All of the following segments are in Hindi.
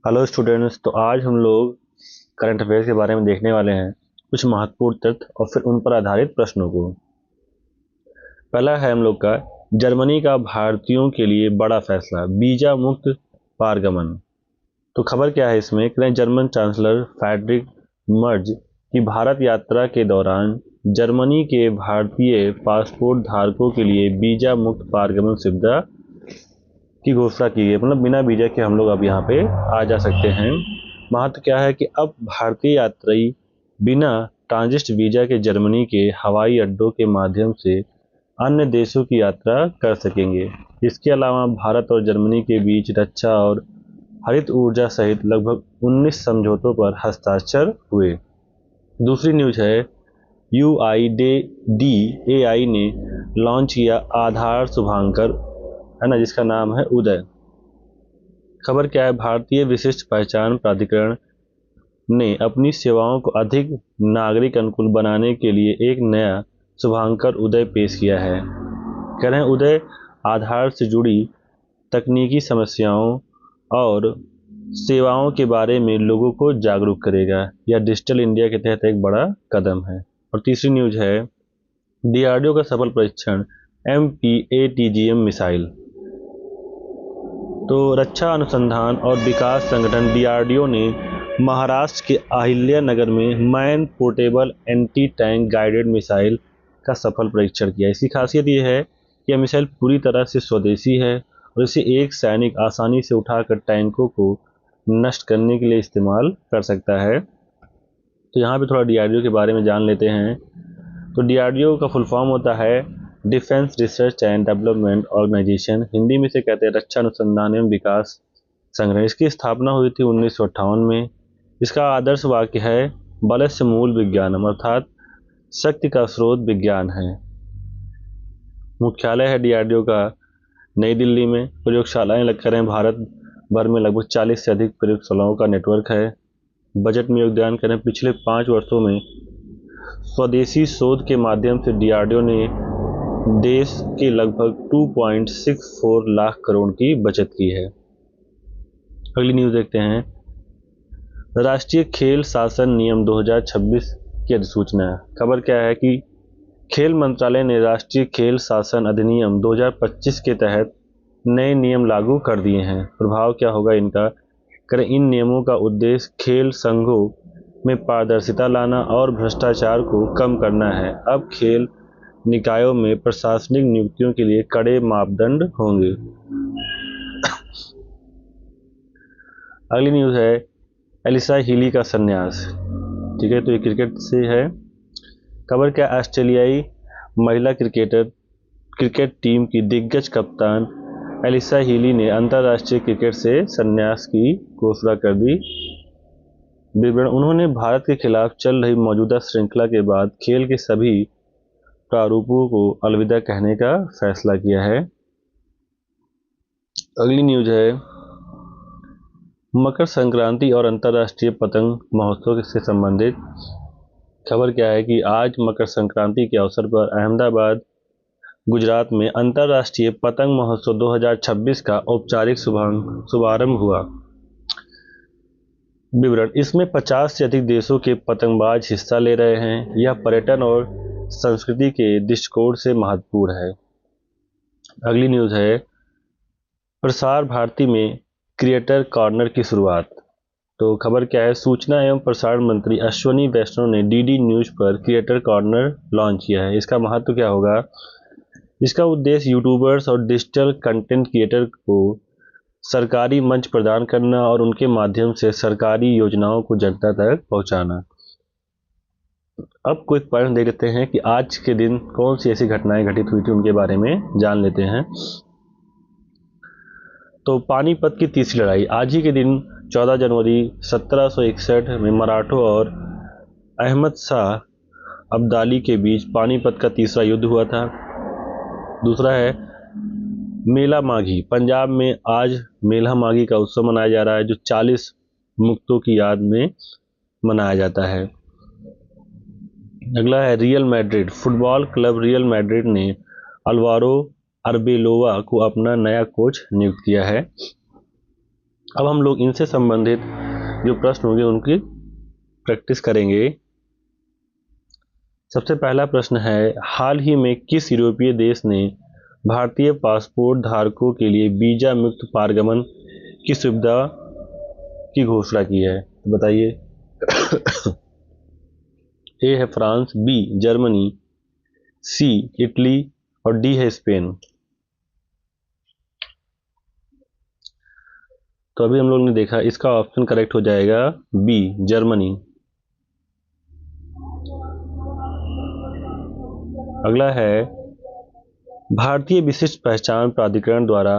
Hello students. तो आज हम लोग करंट अफेयर्स के बारे में देखने वाले हैं, कुछ महत्वपूर्ण तथ्य और फिर उन पर आधारित प्रश्नों को। पहला है हम लोग का, जर्मनी का भारतीयों के लिए बड़ा फैसला, वीजा मुक्त पारगमन। तो खबर क्या है इसमें, कह रहे हैं जर्मन चांसलर फ्रेडरिक मर्ज की भारत यात्रा के दौरान जर्मनी के भारतीय पासपोर्ट धारकों के लिए वीजा मुक्त पारगमन सुविधा की घोषणा की है। मतलब बिना वीजा के हम लोग अब यहाँ पे आ जा सकते हैं। महत्व क्या है कि अब भारतीय यात्री बिना ट्रांजिट वीजा के जर्मनी के हवाई अड्डों के माध्यम से अन्य देशों की यात्रा कर सकेंगे। इसके अलावा भारत और जर्मनी के बीच रक्षा और हरित ऊर्जा सहित लगभग 19 समझौतों पर हस्ताक्षर हुए। दूसरी न्यूज है, UIDAI ने लॉन्च किया आधार शुभांकर, है ना, जिसका नाम है उदय। खबर क्या है, भारतीय विशिष्ट पहचान प्राधिकरण ने अपनी सेवाओं को अधिक नागरिक अनुकूल बनाने के लिए एक नया शुभांकर उदय पेश किया है। कह रहे हैं उदय आधार से जुड़ी तकनीकी समस्याओं और सेवाओं के बारे में लोगों को जागरूक करेगा। यह डिजिटल इंडिया के तहत एक बड़ा कदम है। और तीसरी न्यूज है, DRDO का सफल परीक्षण MPATGM मिसाइल। तो रक्षा अनुसंधान और विकास संगठन DRDO ने महाराष्ट्र के अहिल्या नगर में man portable anti tank guided missile का सफल परीक्षण किया। इसकी खासियत ये है कि यह मिसाइल पूरी तरह से स्वदेशी है और इसे एक सैनिक आसानी से उठाकर टैंकों को नष्ट करने के लिए इस्तेमाल कर सकता है। तो यहाँ पे थोड़ा DRDO के बारे में जान लेते हैं। तो DRDO का फुल फॉर्म होता है Defence Research and Development Organisation, Hindi में से कहते हैं रक्षा अनुसंधान एवं विकास संगठन। इसकी स्थापना हुई थी 1958 में। इसका आदर्श वाक्य है बलस्य मूल विज्ञानम, अर्थात शक्ति का स्रोत विज्ञान है। मुख्यालय है DRDO का नई दिल्ली में। प्रयोगशालाएं लग करें भारत भर में लगभग 40 से अधिक प्रयोगशालाओं का नेटवर्क है। बजट में योगदान करें, पिछले 5 वर्षों में स्वदेशी शोध के माध्यम से DRDO ने देश के लगभग 2.64 लाख करोड़ की बचत की है। अगली न्यूज देखते हैं, राष्ट्रीय खेल शासन नियम 2026 की अधिसूचना। खबर क्या है कि खेल मंत्रालय ने राष्ट्रीय खेल शासन अधिनियम 2025 के तहत नए नियम लागू कर दिए हैं। प्रभाव क्या होगा इनका, करें इन नियमों का उद्देश्य खेल संघों में पारदर्शिता लाना और भ्रष्टाचार को कम करना है। अब खेल निकायों में प्रशासनिक नियुक्तियों के लिए कड़े मापदंड होंगे। अगली न्यूज है, एलिसा हीली का संन्यास। ठीक है, तो ये क्रिकेट से है। खबर क्या, ऑस्ट्रेलियाई महिला क्रिकेट टीम की दिग्गज कप्तान एलिसा हीली ने अंतर्राष्ट्रीय क्रिकेट से संन्यास की घोषणा कर दी। विवरण, उन्होंने भारत के खिलाफ चल रही मौजूदा श्रृंखला के बाद खेल के सभी प्रारूपों को अलविदा कहने का फैसला किया है। अगली न्यूज है, मकर संक्रांति और अंतर्राष्ट्रीय पतंग महोत्सव से संबंधित। खबर क्या है कि आज मकर संक्रांति के अवसर पर अहमदाबाद गुजरात में अंतर्राष्ट्रीय पतंग महोत्सव 2026 का औपचारिक शुभारंभ हुआ। विवरण, इसमें 50 से अधिक देशों के पतंगबाज हिस्सा ले रहे हैं। यह पर्यटन और संस्कृति के दृष्टिकोण से महत्वपूर्ण है। अगली न्यूज है, प्रसार भारती में क्रिएटर कॉर्नर की शुरुआत। तो खबर क्या है, सूचना एवं प्रसारण मंत्री अश्विनी वैष्णव ने DD न्यूज पर क्रिएटर कॉर्नर लॉन्च किया है। इसका महत्व क्या होगा, इसका उद्देश्य यूट्यूबर्स और डिजिटल कंटेंट क्रिएटर को सरकारी मंच प्रदान करना और उनके माध्यम से सरकारी योजनाओं को जनता तक पहुंचाना। अब क्विक पॉइंट देख लेते हैं कि आज के दिन कौन सी ऐसी घटनाएं घटित हुई थी, उनके बारे में जान लेते हैं। तो पानीपत की तीसरी लड़ाई आज ही के दिन 14 जनवरी 1761 में मराठों और अहमद शाह अब्दाली के बीच पानीपत का तीसरा युद्ध हुआ था। दूसरा है मेला माघी, पंजाब में आज मेला माघी का उत्सव मनाया जा रहा है, जो 40 मुक्तों की याद में मनाया जाता है। अगला है real Madrid, football club real Madrid ने अल्वारो अरबेलोवा को अपना नया कोच नियुक्त किया है। अब हम लोग इनसे संबंधित जो प्रश्न होंगे उनकी प्रैक्टिस करेंगे। सबसे पहला प्रश्न है, हाल ही में किस यूरोपीय देश ने भारतीय पासपोर्ट धारकों के लिए वीजा मुक्त पारगमन की सुविधा की घोषणा की है? तो बताइए। ए है फ्रांस, बी जर्मनी, सी इटली और डी है स्पेन। तो अभी हम लोग ने देखा, इसका ऑप्शन करेक्ट हो जाएगा बी जर्मनी। अगला है, भारतीय विशिष्ट पहचान प्राधिकरण द्वारा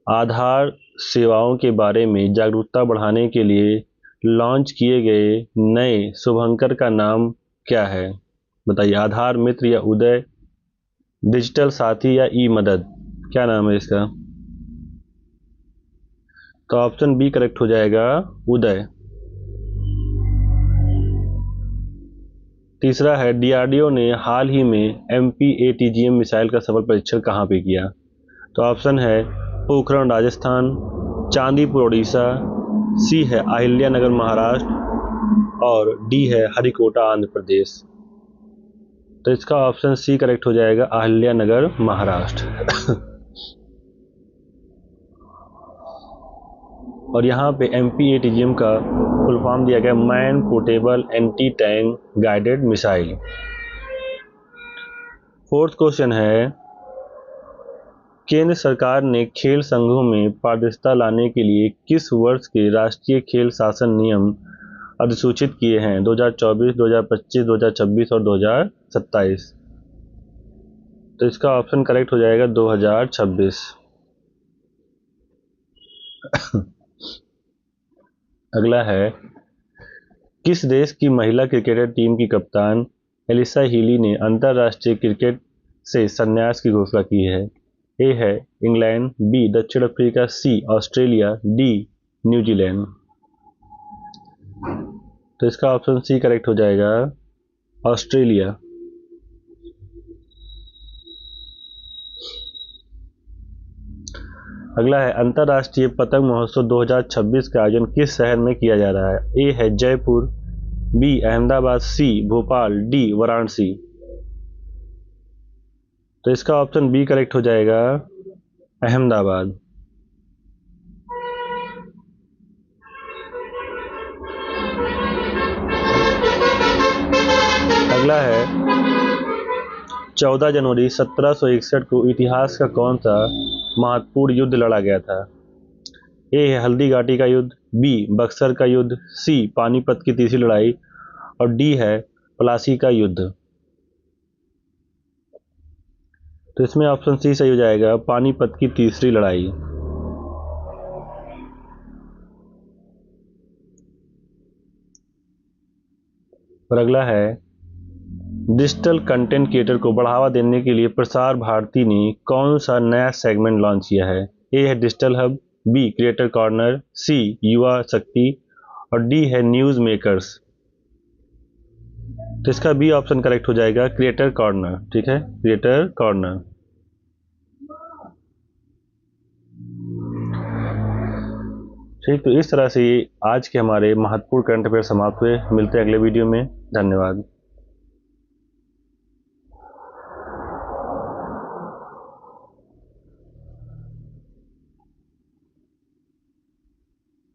आधार सेवाओं के बारे में जागरूकता बढ़ाने के लिए लॉन्च किए गए नए शुभंकर का नाम क्या है? बताइए। आधार मित्र या उदय, डिजिटल साथी या ई मदद, क्या नाम है इसका? तो ऑप्शन बी करेक्ट हो जाएगा, उदय। तीसरा है, डीआरडीओ ने हाल ही में MPATGM मिसाइल का सफल परीक्षण कहाँ पे किया? तो ऑप्शन है पोखरण राजस्थान, चांदीपुर उड़ीसा, सी है अहिल्यानगर महाराष्ट्र और डी है हरिकोटा आंध्र प्रदेश। तो इसका ऑप्शन सी करेक्ट हो जाएगा, अहिल्यानगर महाराष्ट्र। और यहाँ पे MPATGM का फुल फॉर्म दिया गया man portable anti tank guided missile. Fourth question है, केंद्र सरकार ने खेल संघों में पारदर्शिता लाने के लिए किस वर्ष के राष्ट्रीय खेल शासन नियम अधिसूचित किए हैं? 2024, 2025, 2026 और 2027। तो इसका ऑप्शन करेक्ट हो जाएगा 2026। अगला है, किस देश की महिला क्रिकेटर टीम की कप्तान एलिसा हीली ने अंतर्राष्ट्रीय क्रिकेट से संन्यास की घोषणा की है? ए है इंग्लैंड, बी दक्षिण अफ्रीका, सी ऑस्ट्रेलिया, डी न्यूजीलैंड। तो इसका ऑप्शन सी करेक्ट हो जाएगा, ऑस्ट्रेलिया। अगला है, अंतर्राष्ट्रीय पतंग महोत्सव 2026 का आयोजन किस शहर में किया जा रहा है? ए है जयपुर, बी अहमदाबाद, सी भोपाल, डी वाराणसी। तो इसका ऑप्शन बी करेक्ट हो जाएगा, अहमदाबाद। अगला है, 14 जनवरी 1761 को इतिहास का कौन सा महत्वपूर्ण युद्ध लड़ा गया था? ए है हल्दी घाटी का युद्ध, बी बक्सर का युद्ध, सी पानीपत की तीसरी लड़ाई और डी है प्लासी का युद्ध। तो इसमें ऑप्शन सी सही हो जाएगा, पानीपत की तीसरी लड़ाई। और अगला है, डिजिटल कंटेंट क्रिएटर को बढ़ावा देने के लिए प्रसार भारती ने कौन सा नया सेगमेंट लॉन्च किया है? ए है digital hub, B creator corner, C युवा शक्ति और डी है न्यूज मेकर्स। तो इसका बी ऑप्शन करेक्ट हो जाएगा, क्रिएटर कॉर्नर। ठीक है, क्रिएटर कॉर्नर। ठीक, तो इस तरह से आज के हमारे महत्वपूर्ण करंट अफेयर समाप्त हुए। मिलते हैं अगले वीडियो में। धन्यवाद।